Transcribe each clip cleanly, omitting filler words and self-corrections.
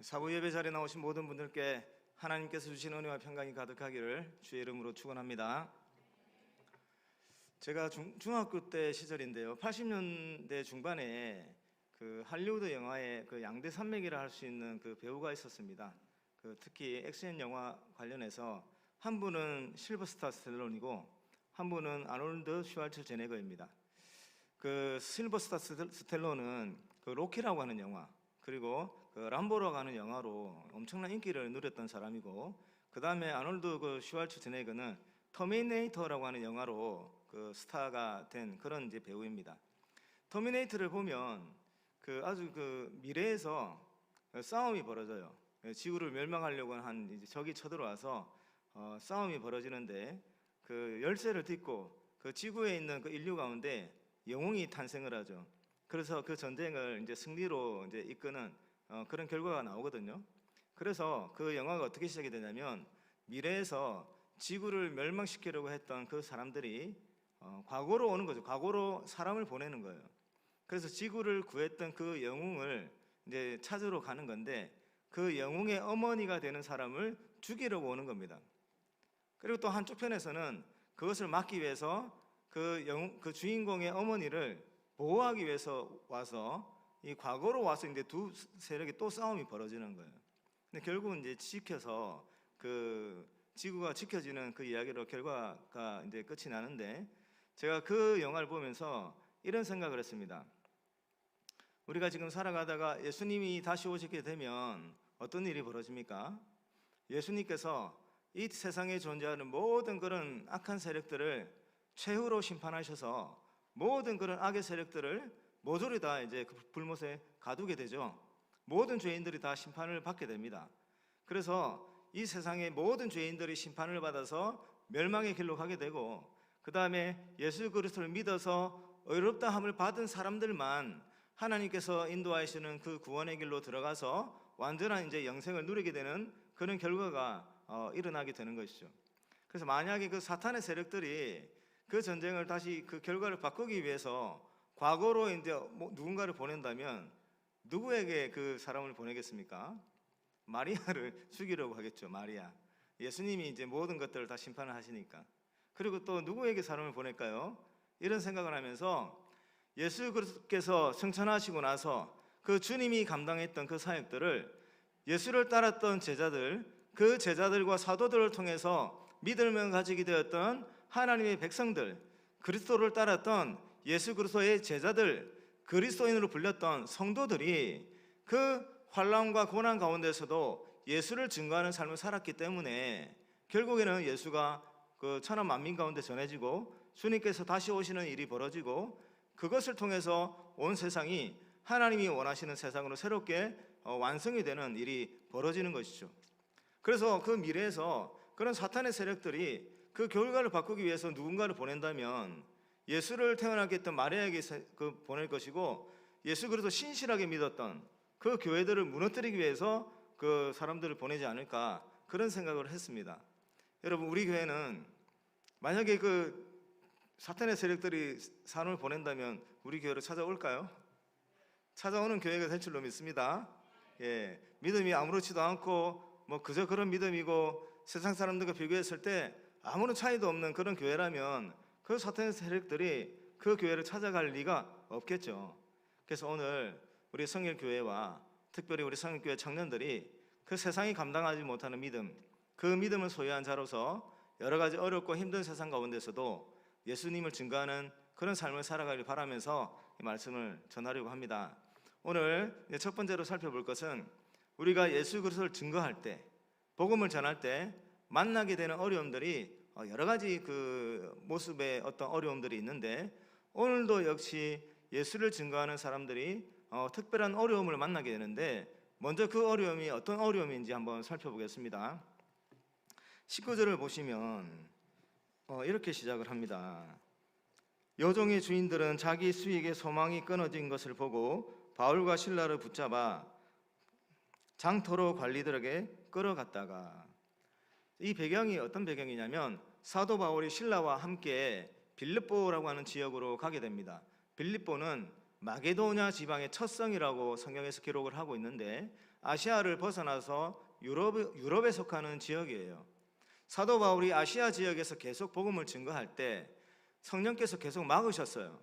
사부 예배 자리에 나오신 모든 분들께 하나님께서 주신 은혜와 평강이 가득하기를 주의 이름으로 축원합니다. 제가 중학교 때 시절인데요, 80년대 중반에 그 할리우드 영화에 그 양대 산맥이라 할 수 있는 그 배우가 있었습니다. 특히 액션 영화 관련해서 한 분은 실버스타 스텔론이고 한 분은 아놀드 슈왈츠제네거입니다. 그 실버스타 스텔론은 그 로키라고 하는 영화, 그리고 그 람보라고 하는 영화로 엄청난 인기를 누렸던 사람이고, 그 다음에 아놀드 슈왈츠제네거는 터미네이터라고 하는 영화로 그 스타가 된 그런 이제 배우입니다. 터미네이터를 보면 그 아주 그 미래에서 싸움이 벌어져요. 지구를 멸망하려고 한 이제 적이 쳐들어와서 싸움이 벌어지는데, 그 열쇠를 딛고 그 지구에 있는 그 인류 가운데 영웅이 탄생을 하죠. 그래서 그 전쟁을 이제 승리로 이제 이끄는 그런 결과가 나오거든요. 그래서 그 영화가 어떻게 시작이 되냐면, 미래에서 지구를 멸망시키려고 했던 그 사람들이 과거로 오는 거죠. 과거로 사람을 보내는 거예요. 그래서 지구를 구했던 그 영웅을 이제 찾으러 가는 건데, 그 영웅의 어머니가 되는 사람을 죽이려고 오는 겁니다. 그리고 또 한쪽 편에서는 그것을 막기 위해서 그 주인공의 어머니를 보호하기 위해서 와서 이 과거로 와서 이제 두 세력이 또 싸움이 벌어지는 거예요. 근데 결국은 이제 지켜서 그 지구가 지켜지는 그 이야기로 결과가 이제 끝이 나는데, 제가 그 영화를 보면서 이런 생각을 했습니다. 우리가 지금 살아가다가 예수님이 다시 오시게 되면 어떤 일이 벌어집니까? 예수님께서 이 세상에 존재하는 모든 그런 악한 세력들을 최후로 심판하셔서 모든 그런 악의 세력들을 모조리 다 이제 그 불못에 가두게 되죠. 모든 죄인들이 다 심판을 받게 됩니다. 그래서 이 세상의 모든 죄인들이 심판을 받아서 멸망의 길로 가게 되고, 그 다음에 예수 그리스도를 믿어서 의롭다 함을 받은 사람들만 하나님께서 인도하시는 그 구원의 길로 들어가서 완전한 이제 영생을 누리게 되는 그런 결과가 일어나게 되는 것이죠. 그래서 만약에 그 사탄의 세력들이 그 전쟁을 다시 그 결과를 바꾸기 위해서 과거로 이제 누군가를 보낸다면 누구에게 그 사람을 보내겠습니까? 마리아를 죽이려고 하겠죠. 마리아. 예수님이 이제 모든 것들을 다 심판을 하시니까. 그리고 또 누구에게 사람을 보낼까요? 이런 생각을 하면서 예수 그리스도께서 승천하시고 나서 그 주님이 감당했던 그 사역들을 예수를 따랐던 제자들, 그 제자들과 사도들을 통해서 믿음을 가지게 되었던 하나님의 백성들, 그리스도를 따랐던 예수 그리스도의 제자들, 그리스도인으로 불렸던 성도들이 그 환난과 고난 가운데서도 예수를 증거하는 삶을 살았기 때문에 결국에는 예수가 그 천하 만민 가운데 전해지고 주님께서 다시 오시는 일이 벌어지고, 그것을 통해서 온 세상이 하나님이 원하시는 세상으로 새롭게 완성이 되는 일이 벌어지는 것이죠. 그래서 그 미래에서 그런 사탄의 세력들이 그 결과를 바꾸기 위해서 누군가를 보낸다면 예수를 태어나게 했던 마리아에게 보낼 것이고, 예수 그리스도 신실하게 믿었던 그 교회들을 무너뜨리기 위해서 그 사람들을 보내지 않을까, 그런 생각을 했습니다. 여러분, 우리 교회는 만약에 그 사탄의 세력들이 사람을 보낸다면 우리 교회로 찾아올까요? 찾아오는 교회가 될 줄로 믿습니다. 예, 믿음이 아무렇지도 않고 뭐 그저 그런 믿음이고 세상 사람들과 비교했을 때 아무런 차이도 없는 그런 교회라면 그 사탄의 세력들이 그 교회를 찾아갈 리가 없겠죠. 그래서 오늘 우리 성일교회와 특별히 우리 성일교회 청년들이 그 세상이 감당하지 못하는 믿음, 그 믿음을 소유한 자로서 여러 가지 어렵고 힘든 세상 가운데서도 예수님을 증거하는 그런 삶을 살아가길 바라면서 이 말씀을 전하려고 합니다. 오늘 첫 번째로 살펴볼 것은 우리가 예수 그리스도를 증거할 때, 복음을 전할 때 만나게 되는 어려움들이 여러 가지 그 모습의 어떤 어려움들이 있는데, 오늘도 역시 예수를 증거하는 사람들이 특별한 어려움을 만나게 되는데, 먼저 그 어려움이 어떤 어려움인지 한번 살펴보겠습니다. 19절을 보시면 이렇게 시작을 합니다. 여종의 주인들은 자기 수익의 소망이 끊어진 것을 보고 바울과 실라를 붙잡아 장터로 관리들에게 끌어갔다가, 이 배경이 어떤 배경이냐면 사도 바울이 실라와 함께 빌립보라고 하는 지역으로 가게 됩니다. 빌립보는 마게도냐 지방의 첫 성이라고 성경에서 기록을 하고 있는데 아시아를 벗어나서 유럽에 속하는 지역이에요. 사도 바울이 아시아 지역에서 계속 복음을 증거할 때 성령께서 계속 막으셨어요.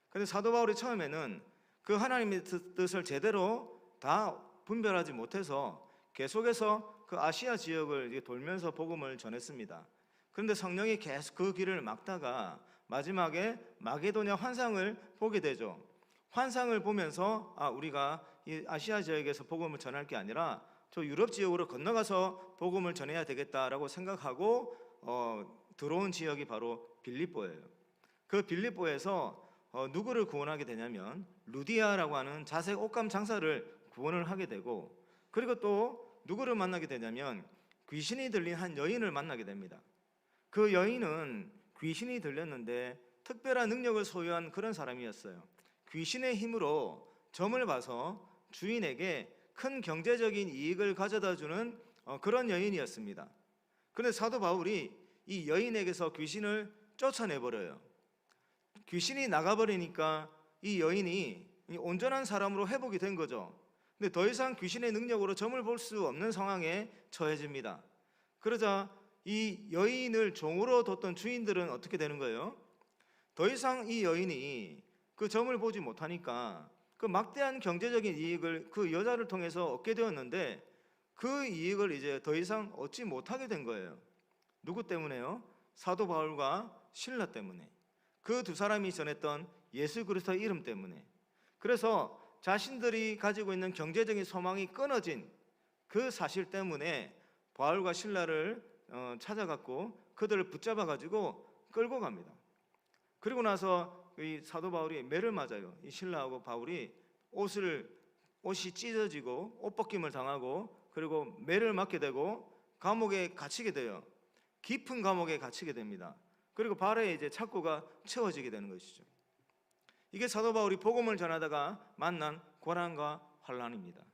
그런데 사도 바울이 처음에는 그 하나님의 뜻을 제대로 다 분별하지 못해서 계속해서 그 아시아 지역을 돌면서 복음을 전했습니다. 그런데 성령이 계속 그 길을 막다가 마지막에 마게도냐 환상을 보게 되죠. 환상을 보면서 우리가 이 아시아 지역에서 복음을 전할 게 아니라 저 유럽 지역으로 건너가서 복음을 전해야 되겠다라고 생각하고 들어온 지역이 바로 빌립보예요. 그 빌립보에서 누구를 구원하게 되냐면 루디아라고 하는 자색 옷감 장사를 구원을 하게 되고, 그리고 또 누구를 만나게 되냐면 귀신이 들린 한 여인을 만나게 됩니다. 그 여인은 귀신이 들렸는데 특별한 능력을 소유한 그런 사람이었어요. 귀신의 힘으로 점을 봐서 주인에게 큰 경제적인 이익을 가져다 주는 그런 여인이었습니다. 그런데 사도 바울이 이 여인에게서 귀신을 쫓아내버려요. 귀신이 나가버리니까 이 여인이 온전한 사람으로 회복이 된 거죠. 근데 더 이상 귀신의 능력으로 점을 볼 수 없는 상황에 처해집니다. 그러자 이 여인을 종으로 뒀던 주인들은 어떻게 되는 거예요? 더 이상 이 여인이 그 점을 보지 못하니까 그 막대한 경제적인 이익을 그 여자를 통해서 얻게 되었는데 그 이익을 이제 더 이상 얻지 못하게 된 거예요. 누구 때문에요? 사도 바울과 실라 때문에. 그 두 사람이 전했던 예수 그리스도의 이름 때문에. 그래서 자신들이 가지고 있는 경제적인 소망이 끊어진 그 사실 때문에 바울과 실라를 찾아갔고 그들을 붙잡아 가지고 끌고 갑니다. 그리고 나서 이 사도 바울이 매를 맞아요. 이 실라하고 바울이 옷이 찢어지고 옷 벗김을 당하고 그리고 매를 맞게 되고 감옥에 갇히게 돼요. 깊은 감옥에 갇히게 됩니다. 그리고 발에 이제 착고가 채워지게 되는 것이죠. 이게 사도 바울이 복음을 전하다가 만난 고난과 환난입니다.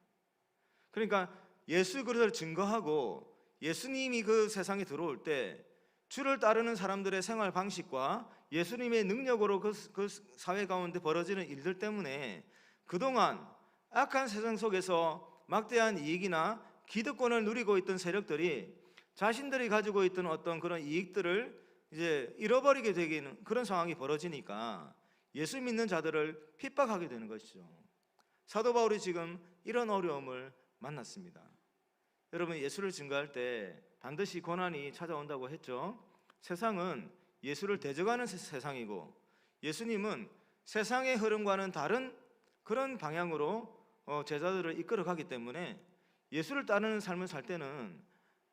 그러니까 예수 그리스도를 증거하고 예수님이 그 세상에 들어올 때 주를 따르는 사람들의 생활 방식과 예수님의 능력으로 그 사회 가운데 벌어지는 일들 때문에 그동안 악한 세상 속에서 막대한 이익이나 기득권을 누리고 있던 세력들이 자신들이 가지고 있던 어떤 그런 이익들을 이제 잃어버리게 되는 그런 상황이 벌어지니까 예수 믿는 자들을 핍박하게 되는 것이죠. 사도 바울이 지금 이런 어려움을 만났습니다. 여러분, 예수를 증거할 때 반드시 고난이 찾아온다고 했죠. 세상은 예수를 대적하는 세상이고 예수님은 세상의 흐름과는 다른 그런 방향으로 제자들을 이끌어가기 때문에 예수를 따르는 삶을 살 때는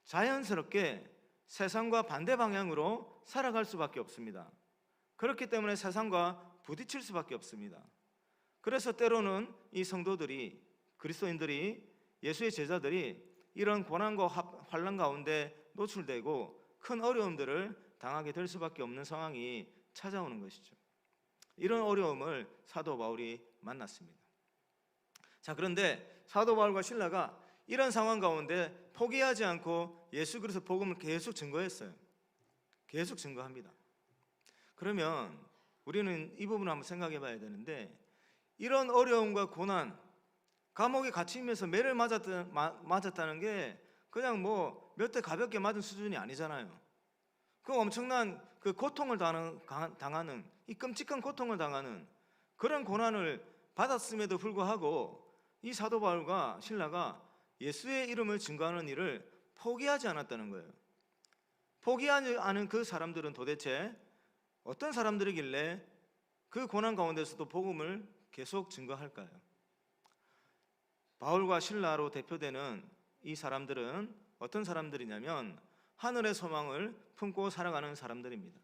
자연스럽게 세상과 반대 방향으로 살아갈 수밖에 없습니다. 그렇기 때문에 세상과 부딪힐 수밖에 없습니다. 그래서 때로는 이 성도들이, 그리스도인들이, 예수의 제자들이 이런 고난과 환난 가운데 노출되고 큰 어려움들을 당하게 될 수밖에 없는 상황이 찾아오는 것이죠. 이런 어려움을 사도 바울이 만났습니다. 자, 그런데 사도 바울과 실라가 이런 상황 가운데 포기하지 않고 예수 그리스도 복음을 계속 증거했어요. 계속 증거합니다. 그러면 우리는 이 부분을 한번 생각해 봐야 되는데, 이런 어려움과 고난, 감옥에 갇히면서 매를 맞았다는 게 그냥 뭐 몇 대 가볍게 맞은 수준이 아니잖아요. 그 엄청난 그 고통을 당하는, 이 끔찍한 고통을 당하는 그런 고난을 받았음에도 불구하고 이 사도 바울과 실라가 예수의 이름을 증거하는 일을 포기하지 않았다는 거예요. 포기하지 않은 그 사람들은 도대체 어떤 사람들이길래 그 고난 가운데서도 복음을 계속 증거할까요? 바울과 실라로 대표되는 이 사람들은 어떤 사람들이냐면 하늘의 소망을 품고 살아가는 사람들입니다.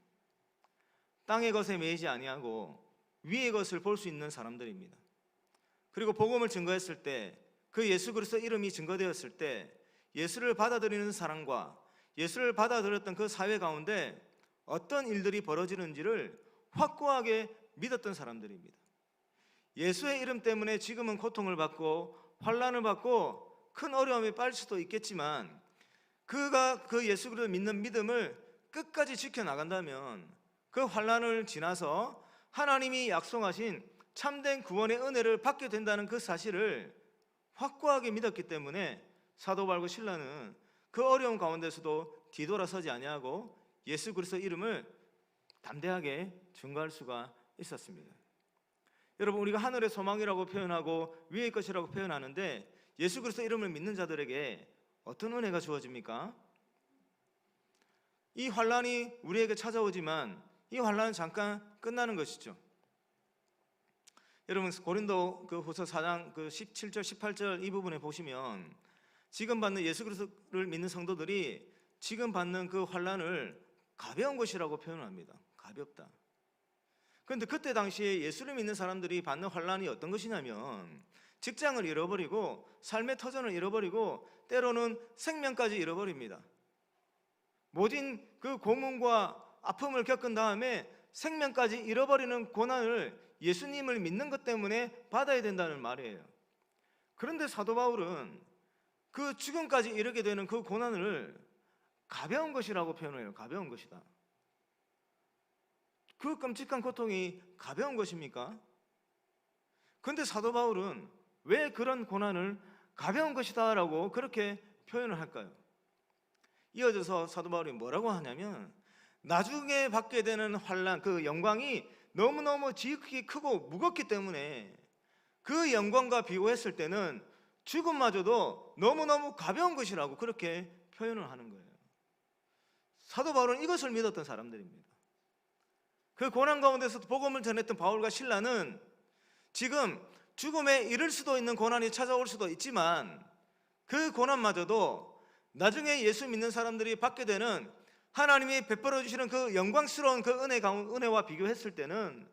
땅의 것에 매이지 아니하고 위의 것을 볼 수 있는 사람들입니다. 그리고 복음을 증거했을 때, 그 예수 그리스도 이름이 증거되었을 때 예수를 받아들이는 사람과 예수를 받아들였던 그 사회 가운데 어떤 일들이 벌어지는지를 확고하게 믿었던 사람들입니다. 예수의 이름 때문에 지금은 고통을 받고 환난을 받고 큰 어려움에 빠질 수도 있겠지만 그가 그 예수 그리스도를 믿는 믿음을 끝까지 지켜나간다면 그 환난을 지나서 하나님이 약속하신 참된 구원의 은혜를 받게 된다는 그 사실을 확고하게 믿었기 때문에 사도 바울과 실라는 그 어려운 가운데서도 뒤돌아서지 아니하고 예수 그리스도 이름을 담대하게 증거할 수가 있었습니다. 여러분, 우리가 하늘의 소망이라고 표현하고 위의 것이라고 표현하는데 예수 그리스도 이름을 믿는 자들에게 어떤 은혜가 주어집니까? 이 환란이 우리에게 찾아오지만 이 환란은 잠깐 끝나는 것이죠. 여러분, 고린도 후서 4장 17절 18절 이 부분에 보시면 지금 받는 예수 그리스도를 믿는 성도들이 지금 받는 그 환란을 가벼운 것이라고 표현합니다. 가볍다. 그런데 그때 당시에 예수를 믿는 사람들이 받는 환란이 어떤 것이냐면 직장을 잃어버리고 삶의 터전을 잃어버리고 때로는 생명까지 잃어버립니다. 모든 그 고문과 아픔을 겪은 다음에 생명까지 잃어버리는 고난을 예수님을 믿는 것 때문에 받아야 된다는 말이에요. 그런데 사도 바울은 그 죽음까지 이르게 되는 그 고난을 가벼운 것이라고 표현해요. 가벼운 것이다. 그 끔찍한 고통이 가벼운 것입니까? 그런데 사도 바울은 왜 그런 고난을 가벼운 것이다 라고 그렇게 표현을 할까요? 이어져서 사도 바울이 뭐라고 하냐면 나중에 받게 되는 환난, 그 영광이 너무너무 지극히 크고 무겁기 때문에 그 영광과 비교했을 때는 죽음마저도 너무너무 가벼운 것이라고 그렇게 표현을 하는 거예요. 사도 바울은 이것을 믿었던 사람들입니다. 그 고난 가운데서 복음을 전했던 바울과 실라는 지금 죽음에 이를 수도 있는 고난이 찾아올 수도 있지만 그 고난마저도 나중에 예수 믿는 사람들이 받게 되는 하나님이 베풀어 주시는 그 영광스러운 그 은혜와 비교했을 때는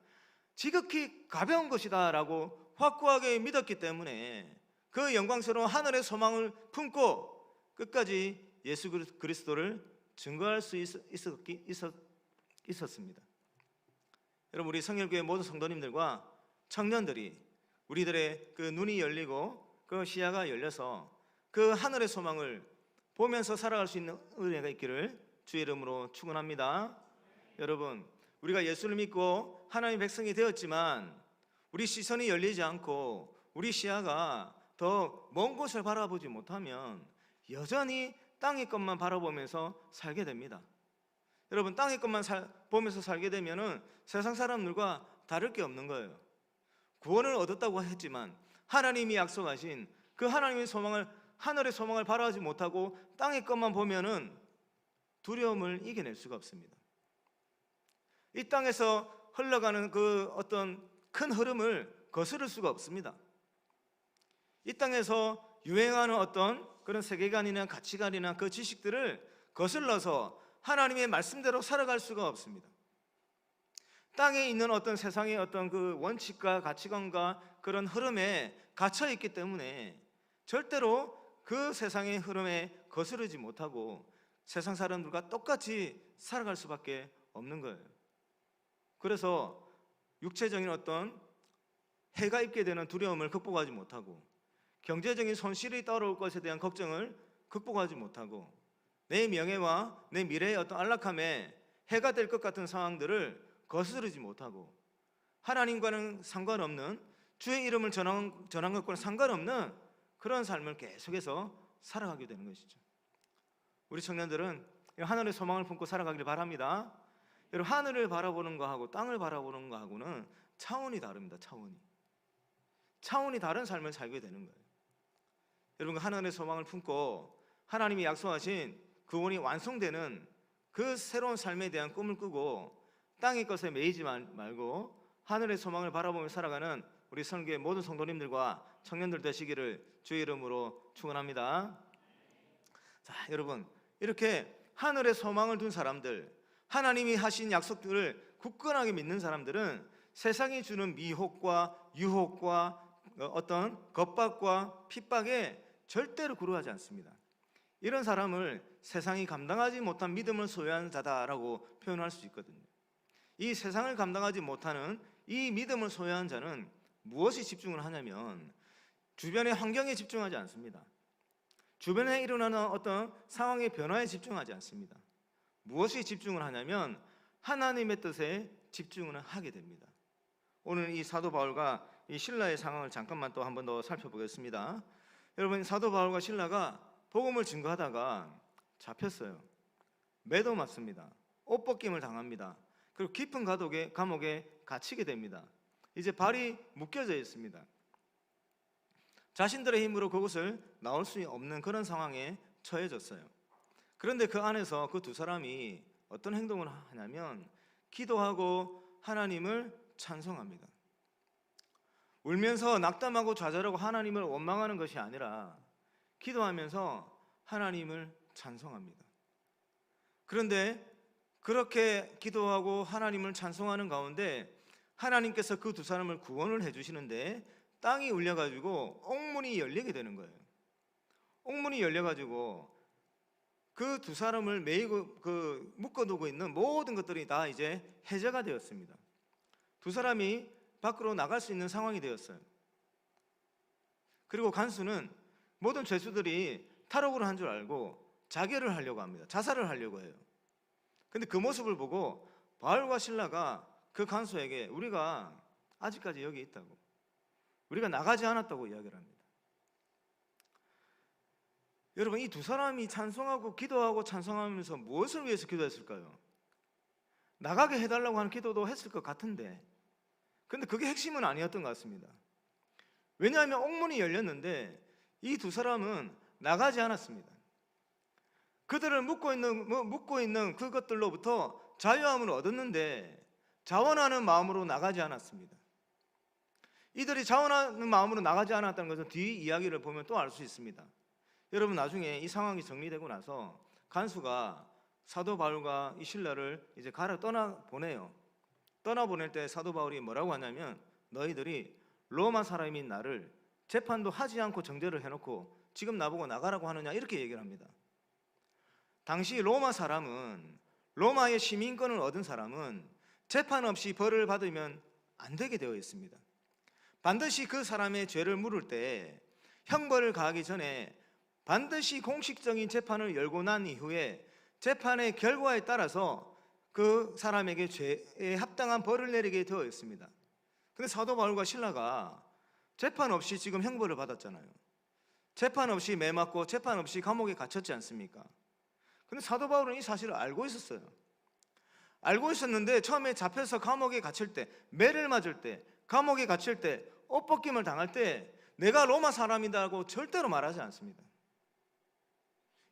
지극히 가벼운 것이다 라고 확고하게 믿었기 때문에 그 영광스러운 하늘의 소망을 품고 끝까지 예수 그리스도를 증거할 수 있었습니다. 여러분, 우리 성결교회 모든 성도님들과 청년들이 우리들의 그 눈이 열리고 그 시야가 열려서 그 하늘의 소망을 보면서 살아갈 수 있는 은혜가 있기를 주의 이름으로 축원합니다. 여러분, 우리가 예수를 믿고 하나님의 백성이 되었지만 우리 시선이 열리지 않고 우리 시야가 더 먼 곳을 바라보지 못하면 여전히 땅의 것만 바라보면서 살게 됩니다. 여러분, 땅의 것만 보면서 살게 되면은 세상 사람들과 다를 게 없는 거예요. 구원을 얻었다고 했지만 하나님이 약속하신 그 하나님의 소망을, 하늘의 소망을 바라보지 못하고 땅의 것만 보면은 두려움을 이겨낼 수가 없습니다. 이 땅에서 흘러가는 그 어떤 큰 흐름을 거스를 수가 없습니다. 이 땅에서 유행하는 어떤 그런 세계관이나 가치관이나 그 지식들을 거슬러서 하나님의 말씀대로 살아갈 수가 없습니다. 땅에 있는 어떤 세상의 어떤 그 원칙과 가치관과 그런 흐름에 갇혀 있기 때문에 절대로 그 세상의 흐름에 거스르지 못하고 세상 사람들과 똑같이 살아갈 수밖에 없는 거예요. 그래서 육체적인 어떤 해가 입게 되는 두려움을 극복하지 못하고 경제적인 손실이 따라올 것에 대한 걱정을 극복하지 못하고 내 명예와 내 미래의 어떤 안락함에 해가 될 것 같은 상황들을 거스르지 못하고 하나님과는 상관없는, 주의 이름을 전한 것과는 상관없는 그런 삶을 계속해서 살아가게 되는 것이죠. 우리 청년들은 하늘의 소망을 품고 살아가길 바랍니다. 여러분, 하늘을 바라보는 거하고 땅을 바라보는 거하고는 차원이 다릅니다. 차원이 다른 삶을 살게 되는 거예요. 여러분, 하늘의 소망을 품고 하나님이 약속하신 구원이 완성되는 그 새로운 삶에 대한 꿈을 꾸고 땅의 것에 매이지 말고 하늘의 소망을 바라보며 살아가는 우리 선교의 모든 성도님들과 청년들 되시기를 주의 이름으로 축원합니다. 자, 여러분, 이렇게 하늘의 소망을 둔 사람들, 하나님이 하신 약속들을 굳건하게 믿는 사람들은 세상이 주는 미혹과 유혹과 어떤 겁박과 핍박에 절대로 굴하지 않습니다. 이런 사람을 세상이 감당하지 못한 믿음을 소유한 자다라고 표현할 수 있거든요. 이 세상을 감당하지 못하는 이 믿음을 소유한 자는 무엇에 집중을 하냐면 주변의 환경에 집중하지 않습니다. 주변에 일어나는 어떤 상황의 변화에 집중하지 않습니다. 무엇에 집중을 하냐면 하나님의 뜻에 집중을 하게 됩니다. 오늘 이 사도 바울과 이 신라의 상황을 잠깐만 또 한 번 더 살펴보겠습니다. 여러분, 사도 바울과 신라가 복음을 증거하다가 잡혔어요. 매도 맞습니다. 옷 벗김을 당합니다. 그리고 깊은 감옥에 갇히게 됩니다. 이제 발이 묶여져 있습니다. 자신들의 힘으로 그곳을 나올 수 없는 그런 상황에 처해졌어요. 그런데 그 안에서 그 두 사람이 어떤 행동을 하냐면 기도하고 하나님을 찬송합니다. 울면서 낙담하고 좌절하고 하나님을 원망하는 것이 아니라 기도하면서 하나님을 찬송합니다. 그런데 그렇게 기도하고 하나님을 찬송하는 가운데 하나님께서 그 두 사람을 구원을 해주시는데 땅이 울려가지고 옥문이 열리게 되는 거예요. 옥문이 열려가지고 그 두 사람을 묶어두고 있는 모든 것들이 다 이제 해제가 되었습니다. 두 사람이 밖으로 나갈 수 있는 상황이 되었어요. 그리고 간수는 모든 죄수들이 탈옥을 한 줄 알고 자결을 하려고 합니다. 자살을 하려고 해요. 근데 그 모습을 보고 바울과 신라가 그 간수에게 우리가 아직까지 여기 있다고, 우리가 나가지 않았다고 이야기를 합니다. 여러분, 이 두 사람이 찬송하고 기도하고 찬송하면서 무엇을 위해서 기도했을까요? 나가게 해달라고 하는 기도도 했을 것 같은데, 근데 그게 핵심은 아니었던 것 같습니다. 왜냐하면 옥문이 열렸는데 이 두 사람은 나가지 않았습니다. 그들을 묶고 있는 그것들로부터 자유함을 얻었는데 자원하는 마음으로 나가지 않았습니다. 이들이 자원하는 마음으로 나가지 않았다는 것은 뒤 이야기를 보면 또 알 수 있습니다. 여러분, 나중에 이 상황이 정리되고 나서 간수가 사도 바울과 이 신라를 이제 떠나보내요. 떠나보낼 때 사도 바울이 뭐라고 하냐면 너희들이 로마 사람인 나를 재판도 하지 않고 정죄를 해놓고 지금 나보고 나가라고 하느냐, 이렇게 얘기를 합니다. 당시 로마 사람은, 로마의 시민권을 얻은 사람은 재판 없이 벌을 받으면 안 되게 되어 있습니다. 반드시 그 사람의 죄를 물을 때 형벌을 가하기 전에 반드시 공식적인 재판을 열고 난 이후에 재판의 결과에 따라서 그 사람에게 죄에 합당한 벌을 내리게 되어 있습니다. 그런데 사도 바울과 신라가 재판 없이 지금 형벌을 받았잖아요. 재판 없이 매 맞고 재판 없이 감옥에 갇혔지 않습니까? 그런데 사도 바울은 이 사실을 알고 있었어요. 알고 있었는데 처음에 잡혀서 감옥에 갇힐 때, 매를 맞을 때, 감옥에 갇힐 때, 옷 벗김을 당할 때 내가 로마 사람이다고 절대로 말하지 않습니다.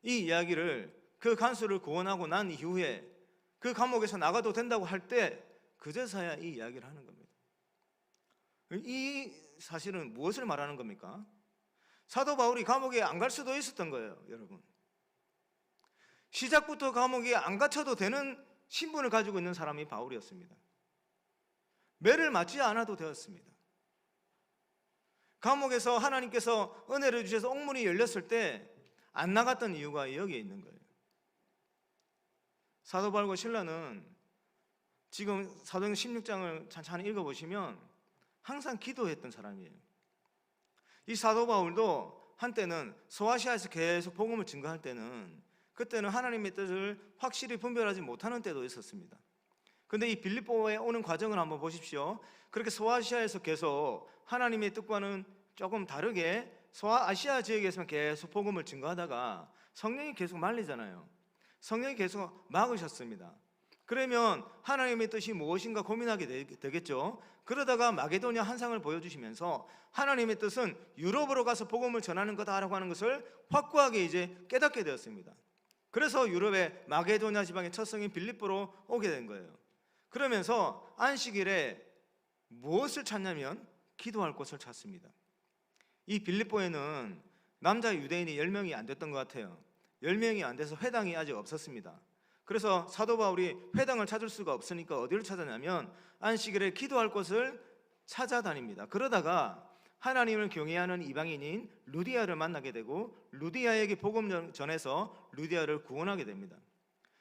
이 이야기를 그 간수를 구원하고 난 이후에 그 감옥에서 나가도 된다고 할 때 그제서야 이 이야기를 하는 겁니다. 이 사실은 무엇을 말하는 겁니까? 사도 바울이 감옥에 안 갈 수도 있었던 거예요, 여러분. 시작부터 감옥에 안 갇혀도 되는 신분을 가지고 있는 사람이 바울이었습니다. 매를 맞지 않아도 되었습니다. 감옥에서 하나님께서 은혜를 주셔서 옥문이 열렸을 때 안 나갔던 이유가 여기에 있는 거예요. 사도 바울과 신라는 지금 사도행전 16장을 천천히 읽어보시면 항상 기도했던 사람이에요. 이 사도 바울도 한때는 소아시아에서 계속 복음을 증거할 때는, 그때는 하나님의 뜻을 확실히 분별하지 못하는 때도 있었습니다. 그런데 이 빌립보에 오는 과정을 한번 보십시오. 그렇게 소아시아에서 계속 하나님의 뜻과는 조금 다르게 소아시아 지역에서만 계속 복음을 증거하다가 성령이 계속 말리잖아요. 성령이 계속 막으셨습니다. 그러면 하나님의 뜻이 무엇인가 고민하게 되겠죠. 그러다가 마게도냐 환상을 보여주시면서 하나님의 뜻은 유럽으로 가서 복음을 전하는 거다라고 하는 것을 확고하게 이제 깨닫게 되었습니다. 그래서 유럽의 마게도냐 지방의 첫 성인 빌립보로 오게 된 거예요. 그러면서 안식일에 무엇을 찾냐면 기도할 곳을 찾습니다. 이 빌립보에는 남자 유대인이 10명이 안 됐던 것 같아요. 10명이 안 돼서 회당이 아직 없었습니다. 그래서 사도 바울이 회당을 찾을 수가 없으니까 어디를 찾았냐면 안식일에 기도할 곳을 찾아다닙니다. 그러다가 하나님을 경외하는 이방인인 루디아를 만나게 되고 루디아에게 복음 전해서 루디아를 구원하게 됩니다.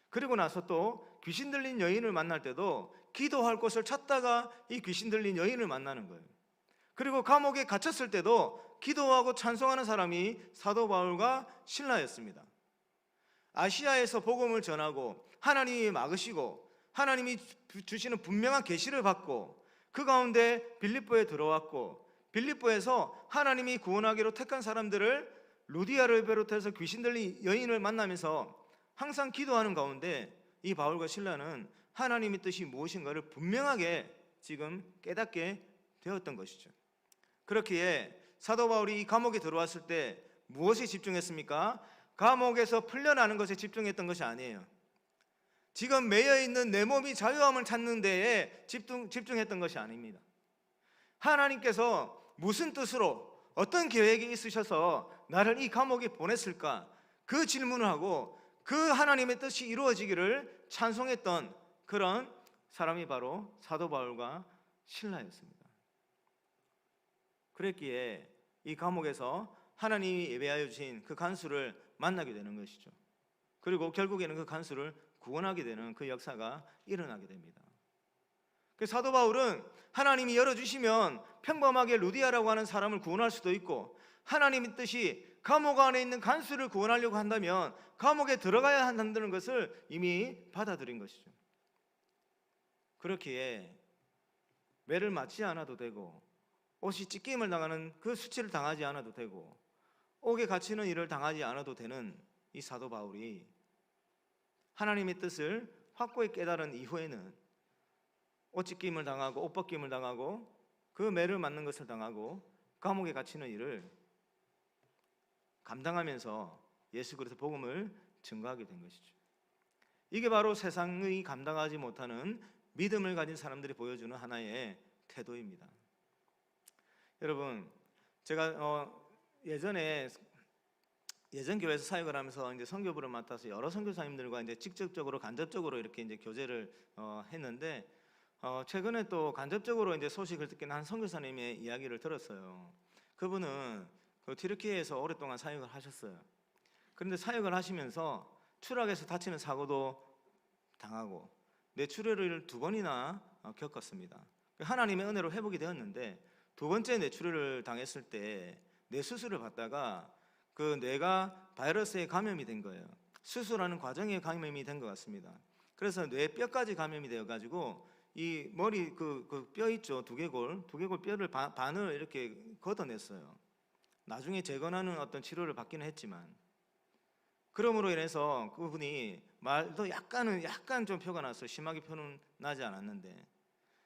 그리고 나서 또 귀신 들린 여인을 만날 때도 기도할 곳을 찾다가 이 귀신 들린 여인을 만나는 거예요. 그리고 감옥에 갇혔을 때도 기도하고 찬송하는 사람이 사도 바울과 신라였습니다. 아시아에서 복음을 전하고 하나님이 막으시고 하나님이 주시는 분명한 계시를 받고 그 가운데 빌립보에 들어왔고, 빌립보에서 하나님이 구원하기로 택한 사람들을 루디아를 비롯해서 귀신 들린 여인을 만나면서 항상 기도하는 가운데 이 바울과 실라는 하나님의 뜻이 무엇인가를 분명하게 지금 깨닫게 되었던 것이죠. 그렇기에 사도 바울이 이 감옥에 들어왔을 때 무엇에 집중했습니까? 감옥에서 풀려나는 것에 집중했던 것이 아니에요. 지금 매여 있는 내 몸이 자유함을 찾는 데에 집중했던 것이 아닙니다. 하나님께서 무슨 뜻으로 어떤 계획이 있으셔서 나를 이 감옥에 보냈을까? 그 질문을 하고 그 하나님의 뜻이 이루어지기를 찬송했던 그런 사람이 바로 사도 바울과 실라였습니다. 그랬기에 이 감옥에서 하나님이 예배하여 주신 그 간수를 만나게 되는 것이죠. 그리고 결국에는 그 간수를 구원하게 되는 그 역사가 일어나게 됩니다. 그 사도 바울은 하나님이 열어주시면 평범하게 루디아라고 하는 사람을 구원할 수도 있고, 하나님의 뜻이 감옥 안에 있는 간수를 구원하려고 한다면 감옥에 들어가야 한다는 것을 이미 받아들인 것이죠. 그렇기에 매를 맞지 않아도 되고, 옷이 찢김을 당하는 그 수치를 당하지 않아도 되고, 옥에 갇히는 일을 당하지 않아도 되는 이 사도 바울이 하나님의 뜻을 확고히 깨달은 이후에는 옷 찢김을 당하고 옷 벗김을 당하고 그 매를 맞는 것을 당하고 감옥에 갇히는 일을 감당하면서 예수 그리스도 복음을 증거하게 된 것이죠. 이게 바로 세상의 감당하지 못하는 믿음을 가진 사람들이 보여주는 하나의 태도입니다. 여러분, 제가 예전 교회에서 사역을 하면서 이제 선교부를 맡아서 여러 선교사님들과 이제 직접적으로 간접적으로 이렇게 이제 교제를 했는데, 최근에 또 간접적으로 이제 소식을 듣긴 한 선교사님의 이야기를 들었어요. 그분은 그 튀르키예에서 오랫동안 사역을 하셨어요. 그런데 사역을 하시면서 추락해서 다치는 사고도 당하고 뇌출혈을 2번이나 겪었습니다. 하나님의 은혜로 회복이 되었는데, 2번째 뇌출혈을 당했을 때 뇌 수술을 받다가 그 뇌가 바이러스에 감염이 된 거예요. 수술하는 과정에 감염이 된 것 같습니다. 그래서 뇌뼈까지 감염이 되어가지고 이 머리 그 뼈 있죠, 두개골 뼈를 반을 이렇게 걷어냈어요. 나중에 재건하는 어떤 치료를 받기는 했지만, 그러므로 인해서 그분이 말도 약간 좀 표가 났어요. 심하게 표는 나지 않았는데,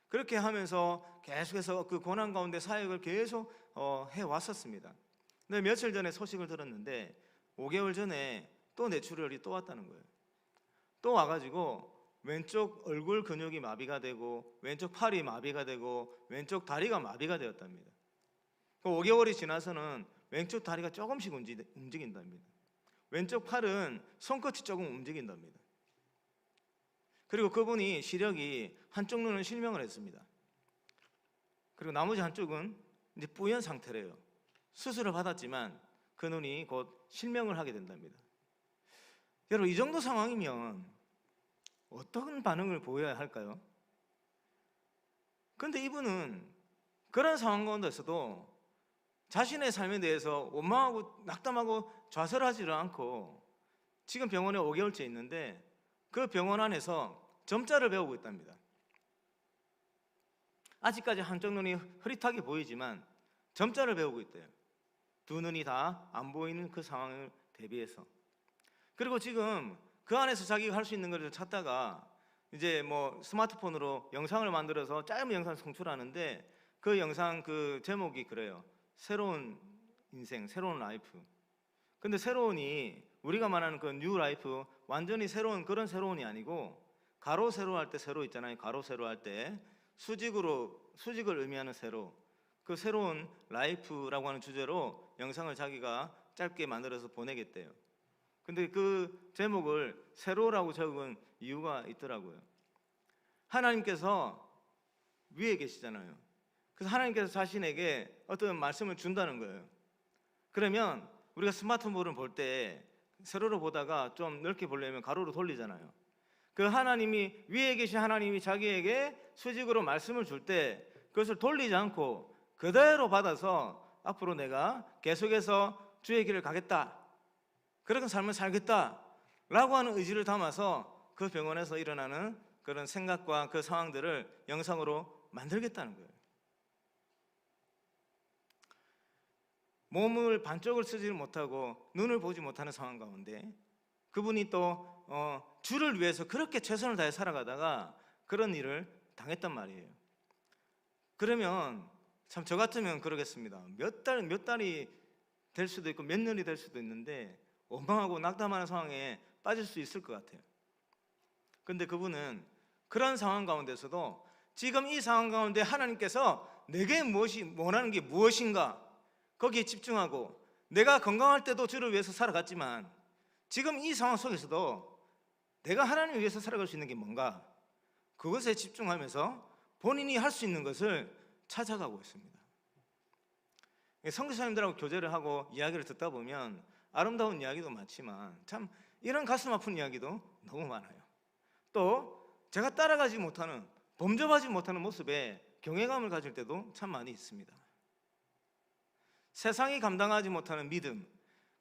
그렇게 하면서 계속해서 그 고난 가운데 사역을 계속 해왔었습니다. 근데 며칠 전에 소식을 들었는데 5개월 전에 또 뇌출혈이 또 왔다는 거예요. 또 와가지고 왼쪽 얼굴 근육이 마비가 되고 왼쪽 팔이 마비가 되고 왼쪽 다리가 마비가 되었답니다. 5개월이 지나서는 왼쪽 다리가 조금씩 움직인답니다. 왼쪽 팔은 손끝이 조금 움직인답니다. 그리고 그분이 시력이 한쪽 눈은 실명을 했습니다. 그리고 나머지 한쪽은 이제 뿌연 상태래요. 수술을 받았지만 그 눈이 곧 실명을 하게 된답니다. 여러분, 이 정도 상황이면 어떤 반응을 보여야 할까요? 그런데 이분은 그런 상황 가운데서도 자신의 삶에 대해서 원망하고 낙담하고 좌절하지를 않고 지금 병원에 5개월째 있는데 그 병원 안에서 점자를 배우고 있답니다. 아직까지 한쪽 눈이 흐릿하게 보이지만 점자를 배우고 있대요. 2눈이 다 안 보이는 그 상황을 대비해서. 그리고 지금 그 안에서 자기가 할 수 있는 것을 찾다가 이제 뭐 스마트폰으로 영상을 만들어서 짧은 영상을 송출하는데, 그 영상 그 제목이 그래요. 새로운 인생, 새로운 라이프. 근데 새로운이 우리가 말하는 그 뉴 라이프, 완전히 새로운 그런 새로운이 아니고, 가로 세로 할 때 세로 있잖아요. 가로 세로 할 때 수직을 의미하는 세로, 그 새로운 라이프라고 하는 주제로 영상을 자기가 짧게 만들어서 보내겠대요. 근데 그 제목을 세로라고 적은 이유가 있더라고요. 하나님께서 위에 계시잖아요. 그래서 하나님께서 자신에게 어떤 말씀을 준다는 거예요. 그러면 우리가 스마트폰을 볼 때 세로로 보다가 좀 넓게 보려면 가로로 돌리잖아요. 그 하나님이, 위에 계신 하나님이 자기에게 수직으로 말씀을 줄 때 그것을 돌리지 않고 그대로 받아서 앞으로 내가 계속해서 주의 길을 가겠다, 그런 삶을 살겠다 라고 하는 의지를 담아서 그 병원에서 일어나는 그런 생각과 그 상황들을 영상으로 만들겠다는 거예요. 몸을 반쪽을 쓰지 못하고 눈을 보지 못하는 상황 가운데 그분이 또 주를 위해서 그렇게 최선을 다해 살아가다가 그런 일을 당했단 말이에요. 그러면 참 저 같으면 그러겠습니다. 몇 달이 될 수도 있고 몇 년이 될 수도 있는데 원망하고 낙담하는 상황에 빠질 수 있을 것 같아요. 그런데 그분은 그런 상황 가운데서도 지금 이 상황 가운데 하나님께서 내게 원하는 게 무엇인가 거기에 집중하고, 내가 건강할 때도 주를 위해서 살아갔지만 지금 이 상황 속에서도 내가 하나님을 위해서 살아갈 수 있는 게 뭔가, 그것에 집중하면서 본인이 할 수 있는 것을 찾아가고 있습니다. 선교사님들하고 교제를 하고 이야기를 듣다 보면 아름다운 이야기도 많지만 참 이런 가슴 아픈 이야기도 너무 많아요. 또 제가 따라가지 못하는, 범접하지 못하는 모습에 경외감을 가질 때도 참 많이 있습니다. 세상이 감당하지 못하는 믿음,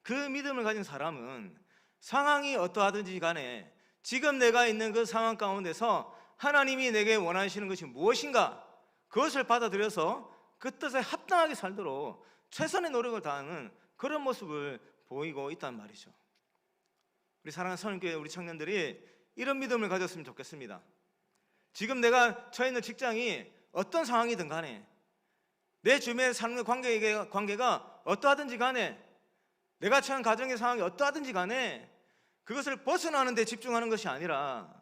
그 믿음을 가진 사람은 상황이 어떠하든지 간에 지금 내가 있는 그 상황 가운데서 하나님이 내게 원하시는 것이 무엇인가, 그것을 받아들여서 그 뜻에 합당하게 살도록 최선의 노력을 다하는 그런 모습을 보이고 있단 말이죠. 우리 사랑하는 선교회 우리 청년들이 이런 믿음을 가졌으면 좋겠습니다. 지금 내가 처해 있는 직장이 어떤 상황이든 간에, 내 주변에 사는 관계가 어떠하든지 간에, 내가 처한 가정의 상황이 어떠하든지 간에 그것을 벗어나는 데 집중하는 것이 아니라,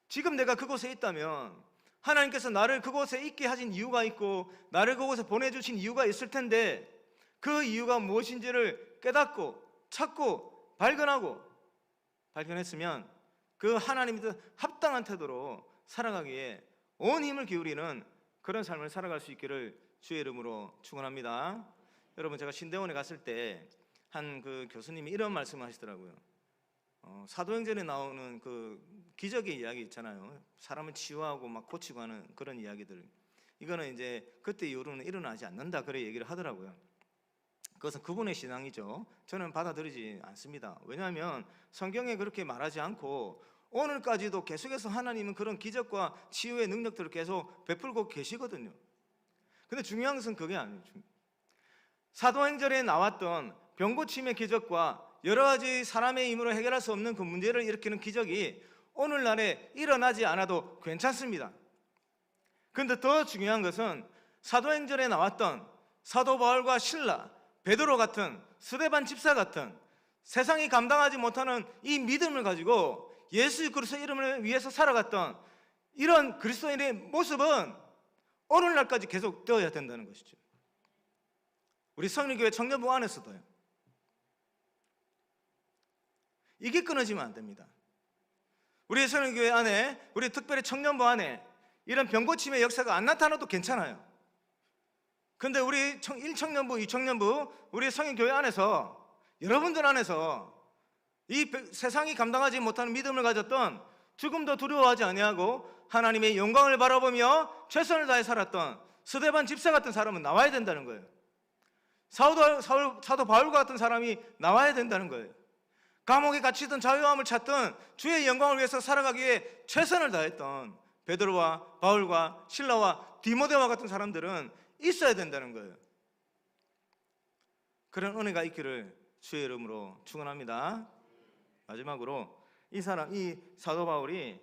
지금 내가 그곳에 있다면 하나님께서 나를 그곳에 있게 하신 이유가 있고 나를 그곳에 보내주신 이유가 있을 텐데, 그 이유가 무엇인지를 깨닫고 찾고 발견했으면 그 하나님의 합당한 태도로 살아가기에 온 힘을 기울이는 그런 삶을 살아갈 수 있기를 주의 이름으로 축원합니다. 여러분, 제가 신대원에 갔을 때 한 그 교수님이 이런 말씀을 하시더라고요. 사도행전에 나오는 그 기적의 이야기 있잖아요. 사람을 치유하고 막 고치고 하는 그런 이야기들, 이거는 이제 그때 이후로는 일어나지 않는다, 그래 얘기를 하더라고요. 그것은 그분의 신앙이죠. 저는 받아들이지 않습니다. 왜냐하면 성경에 그렇게 말하지 않고 오늘까지도 계속해서 하나님은 그런 기적과 치유의 능력들을 계속 베풀고 계시거든요. 근데 중요한 것은 그게 아니에요. 사도행전에 나왔던 병고침의 기적과 여러 가지 사람의 힘으로 해결할 수 없는 그 문제를 일으키는 기적이 오늘날에 일어나지 않아도 괜찮습니다. 그런데 더 중요한 것은 사도행전에 나왔던 사도 바울과 실라, 베드로 같은, 스데반 집사 같은 세상이 감당하지 못하는 이 믿음을 가지고 예수 그리스도 이름을 위해서 살아갔던 이런 그리스도인의 모습은 오늘날까지 계속 되어야 된다는 것이죠. 우리 성리교회 청년부 안에서도요. 이게 끊어지면 안 됩니다. 우리 성리교회 안에, 우리 특별히 청년부 안에 이런 병고침의 역사가 안 나타나도 괜찮아요. 근데 우리 1청년부, 2청년부, 우리 성인교회 안에서, 여러분들 안에서 이 세상이 감당하지 못하는 믿음을 가졌던, 죽음도 두려워하지 아니하고 하나님의 영광을 바라보며 최선을 다해 살았던 스데반 집사 같은 사람은 나와야 된다는 거예요. 사도 바울 같은 사람이 나와야 된다는 거예요. 감옥에 갇히던 자유함을 찾던 주의 영광을 위해서 살아가기에 최선을 다했던 베드로와 바울과 실라와 디모데와 같은 사람들은 있어야 된다는 거예요. 그런 은혜가 있기를 주의 이름으로 축원합니다. 마지막으로 이 사도 바울이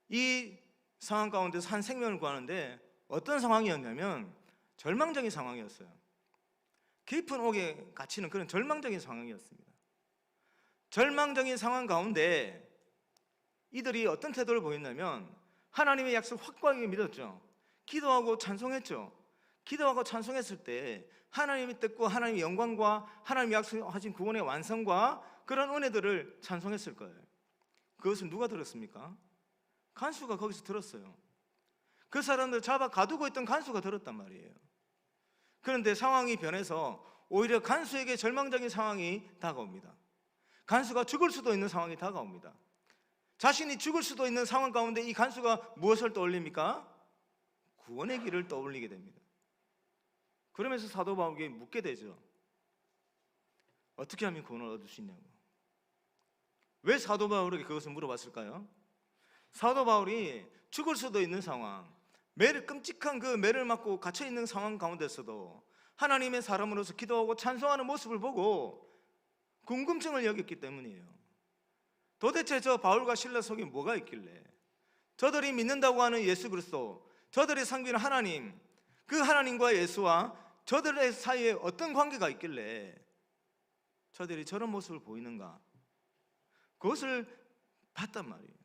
이 상황 가운데서 한 생명을 구하는데 어떤 상황이었냐면 절망적인 상황이었어요. 깊은 옥에 갇히는 그런 절망적인 상황이었습니다. 절망적인 상황 가운데 이들이 어떤 태도를 보였냐면 하나님의 약속을 확고하게 믿었죠. 기도하고 찬송했죠. 기도하고 찬송했을 때 하나님의 뜻과 하나님의 영광과 하나님이 약속하신 구원의 완성과 그런 은혜들을 찬송했을 거예요. 그것을 누가 들었습니까? 간수가 거기서 들었어요. 그 사람들 잡아 가두고 있던 간수가 들었단 말이에요. 그런데 상황이 변해서 오히려 간수에게 절망적인 상황이 다가옵니다. 간수가 죽을 수도 있는 상황이 다가옵니다. 자신이 죽을 수도 있는 상황 가운데 이 간수가 무엇을 떠올립니까? 구원의 길을 떠올리게 됩니다. 그러면서 사도 바울에게 묻게 되죠. 어떻게 하면 구원을 얻을 수 있냐고. 왜 사도 바울에게 그것을 물어봤을까요? 사도 바울이 죽을 수도 있는 상황, 매를 끔찍한 그 매를 맞고 갇혀 있는 상황 가운데서도 하나님의 사람으로서 기도하고 찬송하는 모습을 보고 궁금증을 여겼기 때문이에요. 도대체 저 바울과 실라 속에 뭐가 있길래 저들이 믿는다고 하는 예수 그리스도, 저들이 섬기는 하나님, 그 하나님과 예수와 저들의 사이에 어떤 관계가 있길래 저들이 저런 모습을 보이는가? 그것을 봤단 말이에요.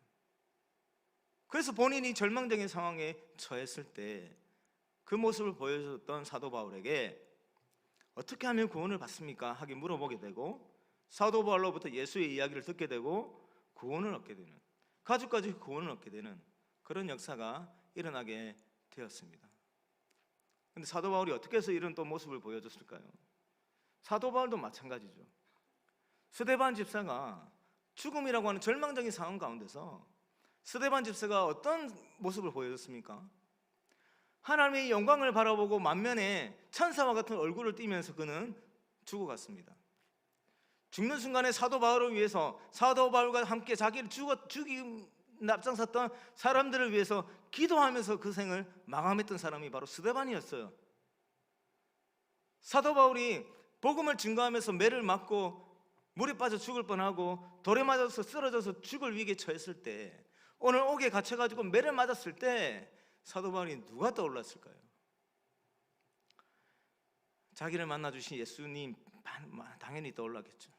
그래서 본인이 절망적인 상황에 처했을 때 그 모습을 보여줬던 사도 바울에게 어떻게 하면 구원을 받습니까? 하게 물어보게 되고, 사도 바울로부터 예수의 이야기를 듣게 되고 구원을 얻게 되는, 가족까지 구원을 얻게 되는 그런 역사가 일어나게 되었습니다. 근데 사도 바울이 어떻게 해서 이런 또 모습을 보여줬을까요? 사도 바울도 마찬가지죠. 스데반 집사가 죽음이라고 하는 절망적인 상황 가운데서 스데반 집사가 어떤 모습을 보여줬습니까? 하나님의 영광을 바라보고 만면에 천사와 같은 얼굴을 띠면서 그는 죽어갔습니다. 죽는 순간에 사도 바울을 위해서, 사도 바울과 함께 자기를 죽임 앞장섰던 사람들을 위해서 기도하면서 그 생을 마감했던 사람이 바로 스데반이었어요. 사도 바울이 복음을 증거하면서 매를 맞고 물에 빠져 죽을 뻔하고 돌에 맞아서 쓰러져서 죽을 위기에 처했을 때, 오늘 옥에 갇혀가지고 매를 맞았을 때 사도 바울이 누가 떠올랐을까요? 자기를 만나주신 예수님 당연히 떠올랐겠죠.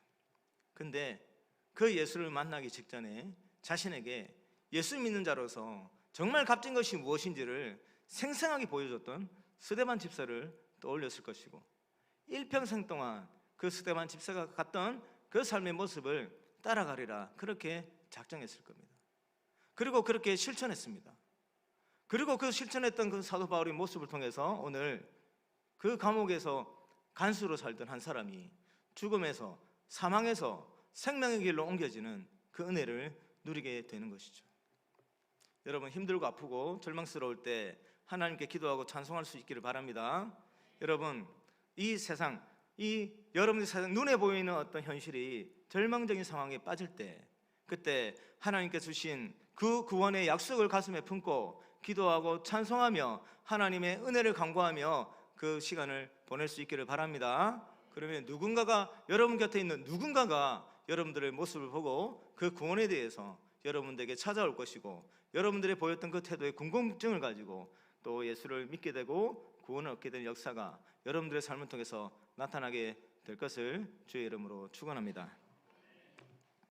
근데 그 예수를 만나기 직전에 자신에게 예수 믿는 자로서 정말 값진 것이 무엇인지를 생생하게 보여줬던 스데반 집사를 떠올렸을 것이고, 일평생 동안 그 스데반 집사가 갔던 그 삶의 모습을 따라가리라 그렇게 작정했을 겁니다. 그리고 그렇게 실천했습니다. 그리고 그 실천했던 그 사도 바울의 모습을 통해서 오늘 그 감옥에서 간수로 살던 한 사람이 죽음에서, 사망에서 생명의 길로 옮겨지는 그 은혜를 누리게 되는 것이죠. 여러분, 힘들고 아프고 절망스러울 때 하나님께 기도하고 찬송할 수 있기를 바랍니다. 여러분, 이 세상, 여러분의 세상, 눈에 보이는 어떤 현실이 절망적인 상황에 빠질 때, 그때 하나님께 주신 그 구원의 약속을 가슴에 품고 기도하고 찬송하며 하나님의 은혜를 간구하며 그 시간을 보낼 수 있기를 바랍니다. 그러면 여러분 곁에 있는 누군가가 여러분들의 모습을 보고 그 구원에 대해서 여러분들에게 찾아올 것이고, 여러분들이 보였던 그 태도의 궁금증을 가지고 또 예수를 믿게 되고 구원을 얻게 되는 역사가 여러분들의 삶을 통해서 나타나게 될 것을 주의 이름으로 축원합니다.